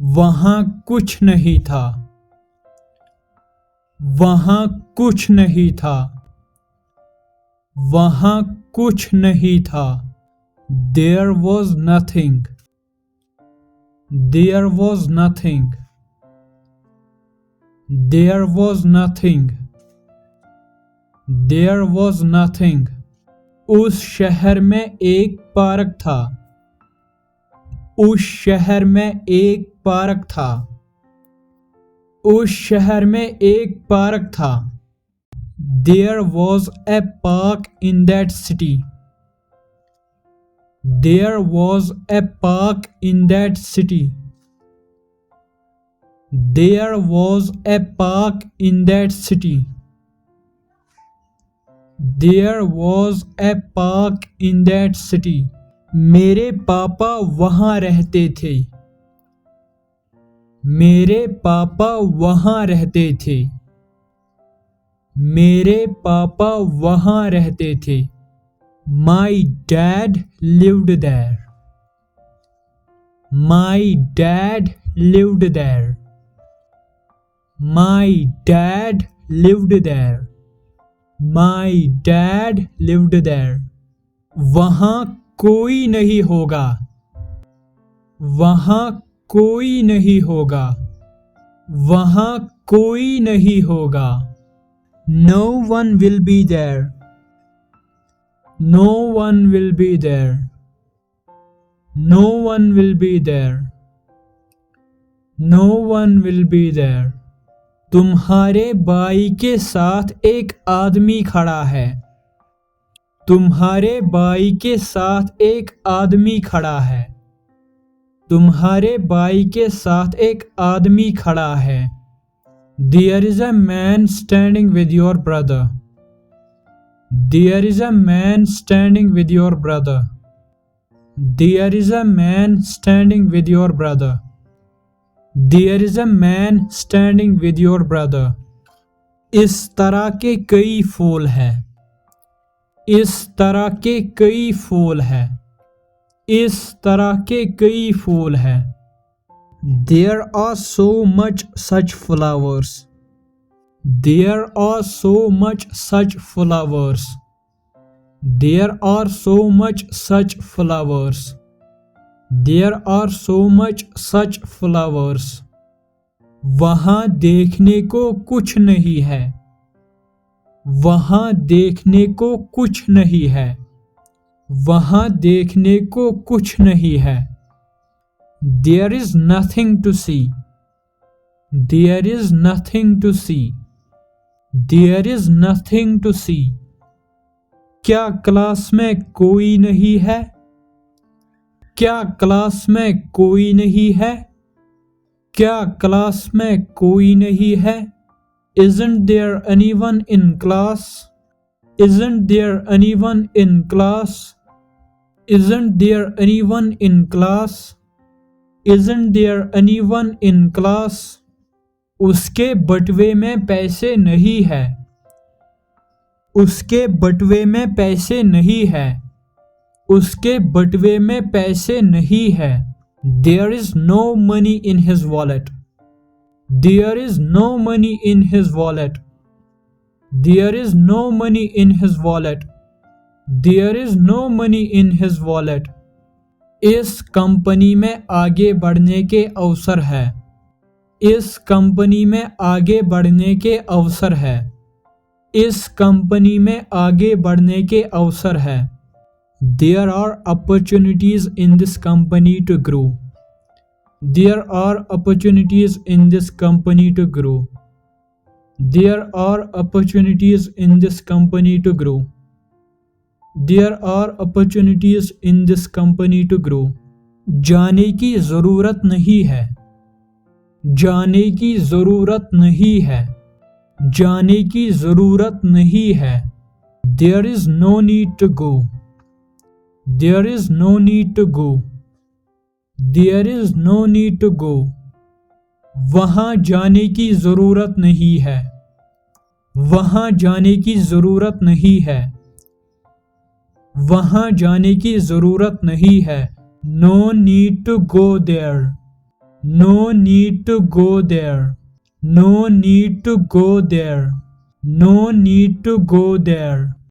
वहाँ कुछ नहीं था। वहाँ कुछ नहीं था। वहाँ कुछ नहीं था। There was nothing. There was nothing. There was nothing. There was nothing. उस शहर में एक पार्क था। उस शहर में एक पार्क था। उस शहर में एक पार्क था। There was a park in that city. There was a park in that city. There was a park in that city. There was a park in that city. मेरे पापा वहाँ रहते थे। मेरे पापा वहाँ रहते थे। मेरे पापा वहाँ रहते थे। My dad lived there. My dad lived there. My dad lived there. My dad lived there. वहाँ कोई नहीं होगा। वहाँ कोई नहीं होगा। वहाँ कोई नहीं होगा। No one will be there. No one will be there. No one will be there. No one will be there. तुम्हारे भाई के साथ एक आदमी खड़ा है। तुम्हारे भाई के साथ एक आदमी खड़ा है। तुम्हारे भाई के साथ एक आदमी खड़ा है। There is a man standing with your brother. There is a man standing with your brother. There is a man standing with your brother. There is a man standing with your brother. इस तरह के कई फूल हैं। इस तरह के कई फूल हैं। इस तरह के कई फूल हैं। There are so much such flowers. There are so much such flowers. There are so much such flowers. There are so much such flowers. वहाँ देखने को कुछ नहीं है। वहाँ देखने को कुछ नहीं है। वहाँ देखने को कुछ नहीं है। There is nothing to see. There is nothing to see. There is nothing to see. क्या क्लास में कोई नहीं है? क्या क्लास में कोई नहीं है? क्या क्लास में कोई नहीं है? Isn't there anyone in class? Isn't there anyone in class? Isn't there anyone in class? Isn't there anyone in class? उसके बटुए में पैसे नहीं है। उसके बटुए में पैसे नहीं है। उसके बटुए में पैसे नहीं है। There is no money in his wallet. There is no money in his wallet. There is no money in his wallet. There is no money in his wallet. इस कंपनी में आगे बढ़ने के अवसर है। इस कंपनी में आगे बढ़ने के अवसर है। इस कंपनी में आगे बढ़ने के अवसर है। There are opportunities in this company to grow. There are opportunities in this company to grow. There are opportunities in this company to grow. There are opportunities in this company to grow. जाने की ज़रूरत नहीं है। जाने की ज़रूरत नहीं है। जाने की ज़रूरत नहीं है। There is no need to go. There is no need to go. There is no need to go. वहाँ जाने की ज़रूरत नहीं है। वहाँ जाने की ज़रूरत नहीं है। वहाँ जाने की ज़रूरत नहीं है। No need to go there. No need to go there. No need to go there. No need to go there.